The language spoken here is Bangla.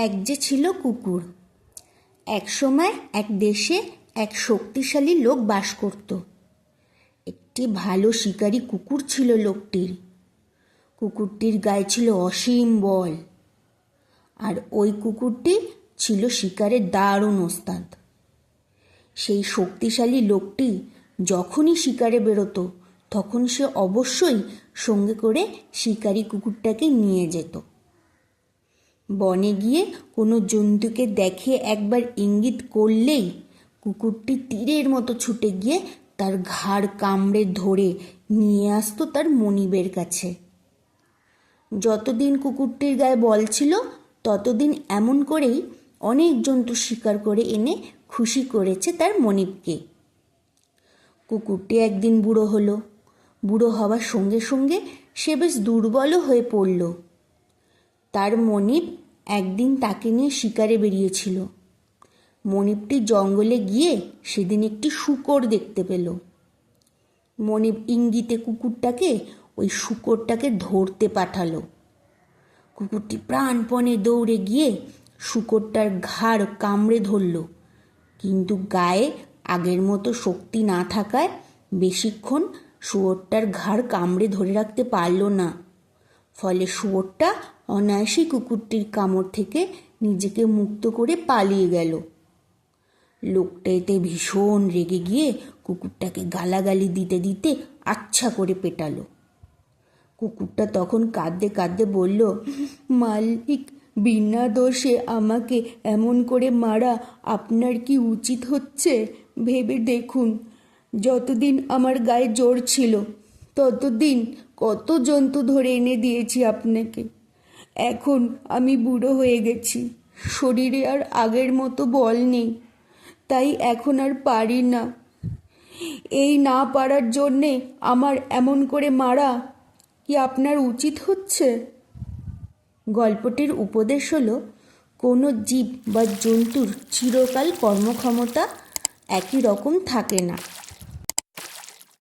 এক যে ছিল কুকুর। এক সময় এক দেশে এক শক্তিশালী লোক বাস করত। একটি ভালো শিকারী কুকুর ছিল লোকটির। কুকুরটির গায়ে ছিল অসীম বল, আর ওই কুকুরটি ছিল শিকারের দারুণ ওস্তাদ। সেই শক্তিশালী লোকটি যখনই শিকারে বেরোতো তখন সে অবশ্যই সঙ্গে করে শিকারী কুকুরটাকে নিয়ে যেত। বনে গিয়ে কোনো জন্তুকে দেখে একবার ইঙ্গিত করলেই কুকুরটি তীরের মতো ছুটে গিয়ে তার ঘাড় কামড়ে ধরে নিয়ে আসতো তার মনিবের কাছে। যতদিন কুকুরটির গায়ে বল ছিল ততদিন এমন করেই অনেক জন্তু শিকার করে এনে খুশি করেছে তার মনিবকে। কুকুরটি একদিন বুড়ো হলো। বুড়ো হওয়ার সঙ্গে সঙ্গে সে বেশ দুর্বলও হয়ে পড়ল। তার মনিব একদিন তাকে নিয়ে শিকারে বেরিয়েছিল। মনিবটি জঙ্গলে গিয়ে সেদিন একটি শূকর দেখতে পেল। মনিব ইঙ্গিতে কুকুরটাকে ওই শূকরটাকে ধরতে পাঠালো। কুকুরটি প্রাণপণে দৌড়ে গিয়ে শূকরটার ঘাড় কামড়ে ধরল, কিন্তু গায়ে আগের মতো শক্তি না থাকায় বেশিক্ষণ শুয়োরটার ঘাড় কামড়ে ধরে রাখতে পারল না। ফলে শুয়োরটা অনায়াসেই কুকুরটির কামড় থেকে নিজেকে মুক্ত করে পালিয়ে গেল। লোকটা এতে ভীষণ রেগে গিয়ে কুকুরটাকে গালাগালি দিতে দিতে আচ্ছা করে পেটালো। কুকুরটা তখন কাঁদতে কাঁদতে বলল, মালিক, বিনা দোষে আমাকে এমন করে মারা আপনার কি উচিত হচ্ছে? ভেবে দেখুন, যতদিন আমার গায়ে জোর ছিল ততদিন কত জন্তু ধরে এনে দিয়েছি আপনাকে। এখন আমি বুড়ো হয়ে গেছি, শরীরে আর আগের মতো বল নেই, তাই এখন আর পারি না। এই না পারার জন্যে আমার এমন করে মারা কি আপনার উচিত হচ্ছে? গল্পটির উপদেশ হলো, কোনো জীব বা জন্তুর চিরকাল কর্মক্ষমতা একই রকম থাকে না।